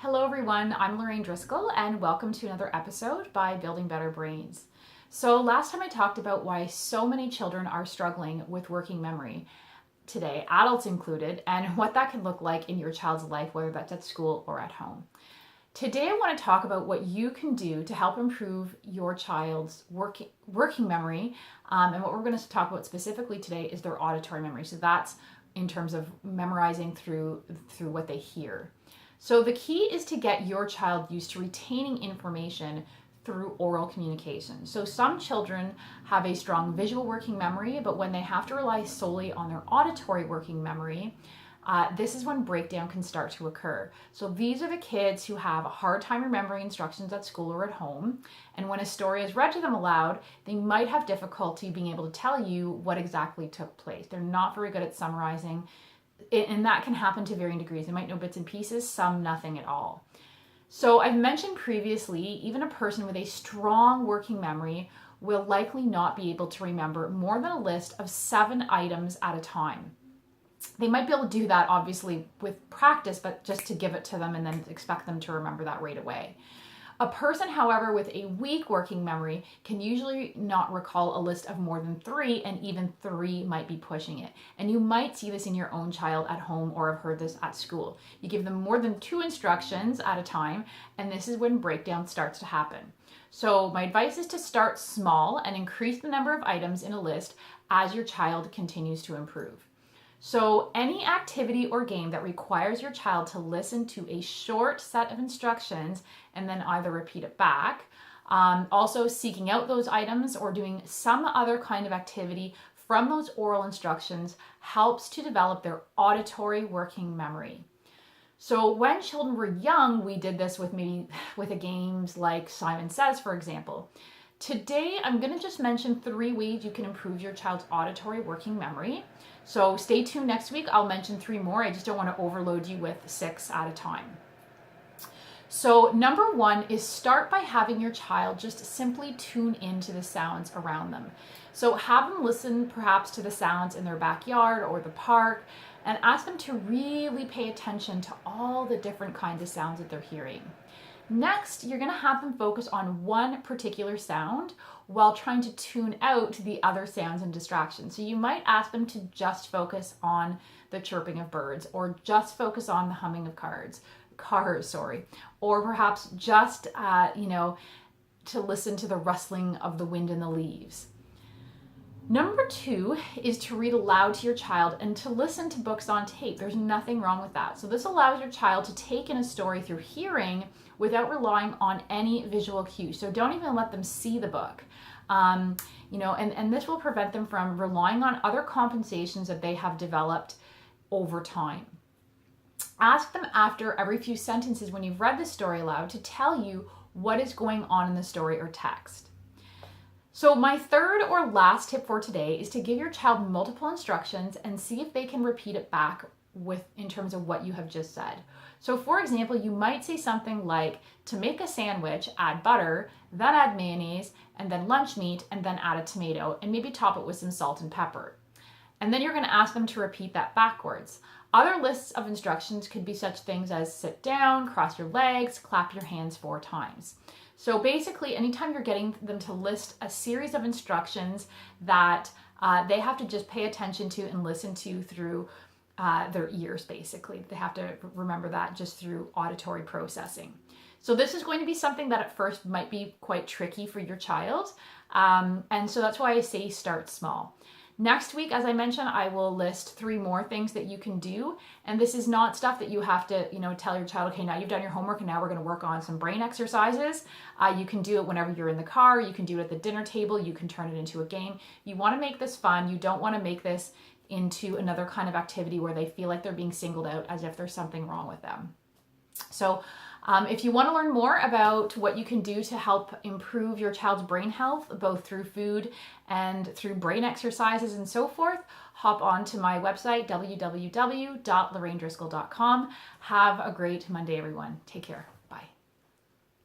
Hello everyone, I'm Lorraine Driscoll and welcome to another episode by Building Better Brains. So last time I talked about why so many children are struggling with working memory today, adults included, and what that can look like in your child's life, whether that's at school or at home. Today I want to talk about what you can do to help improve your child's working memory, and what we're going to talk about specifically today is their auditory memory. So that's in terms of memorizing through what they hear. So the key is to get your child used to retaining information through oral communication. So some children have a strong visual working memory, but when they have to rely solely on their auditory working memory, this is when breakdown can start to occur. So these are the kids who have a hard time remembering instructions at school or at home. And when a story is read to them aloud, they might have difficulty being able to tell you what exactly took place. They're not very good at summarizing. And that can happen to varying degrees. They might know bits and pieces, some nothing at all. So I've mentioned previously, even a person with a strong working memory will likely not be able to remember more than a list of 7 items at a time. They might be able to do that obviously with practice, but just to give it to them and then expect them to remember that right away. A person, however, with a weak working memory can usually not recall a list of more than 3, and even 3 might be pushing it. And you might see this in your own child at home or have heard this at school. You give them more than 2 instructions at a time, and this is when breakdown starts to happen. So my advice is to start small and increase the number of items in a list as your child continues to improve. So any activity or game that requires your child to listen to a short set of instructions and then either repeat it back, also seeking out those items or doing some other kind of activity from those oral instructions helps to develop their auditory working memory. So when children were young, we did this with a games like Simon Says, for example. Today, I'm going to just mention 3 ways you can improve your child's auditory working memory. So stay tuned next week. I'll mention 3 more. I just don't want to overload you with 6 at a time. So number 1 is start by having your child just simply tune into the sounds around them. So have them listen perhaps to the sounds in their backyard or the park, and ask them to really pay attention to all the different kinds of sounds that they're hearing. Next, you're going to have them focus on one particular sound while trying to tune out the other sounds and distractions. So you might ask them to just focus on the chirping of birds, or just focus on the humming of cars, or perhaps just to listen to the rustling of the wind in the leaves. Number 2 is to read aloud to your child and to listen to books on tape. There's nothing wrong with that. So this allows your child to take in a story through hearing without relying on any visual cue. So don't even let them see the book. And this will prevent them from relying on other compensations that they have developed over time. Ask them after every few sentences when you've read the story aloud to tell you what is going on in the story or text. So my third or last tip for today is to give your child multiple instructions and see if they can repeat it back in terms of what you have just said. So for example, you might say something like, to make a sandwich, add butter, then add mayonnaise, and then lunch meat, and then add a tomato, and maybe top it with some salt and pepper. And then you're going to ask them to repeat that backwards. Other lists of instructions could be such things as sit down, cross your legs, clap your hands 4 times. So basically, anytime you're getting them to list a series of instructions that they have to just pay attention to and listen to through their ears, basically. They have to remember that just through auditory processing. So this is going to be something that at first might be quite tricky for your child. And so that's why I say start small. Next week, as I mentioned, I will list 3 more things that you can do. And this is not stuff that you have to, tell your child, okay, now you've done your homework and now we're going to work on some brain exercises. You can do it whenever you're in the car. You can do it at the dinner table. You can turn it into a game. You want to make this fun. You don't want to make this into another kind of activity where they feel like they're being singled out as if there's something wrong with them. So if you want to learn more about what you can do to help improve your child's brain health, both through food and through brain exercises and so forth, hop on to my website, www.lorrainedriscoll.com. Have a great Monday, everyone. Take care.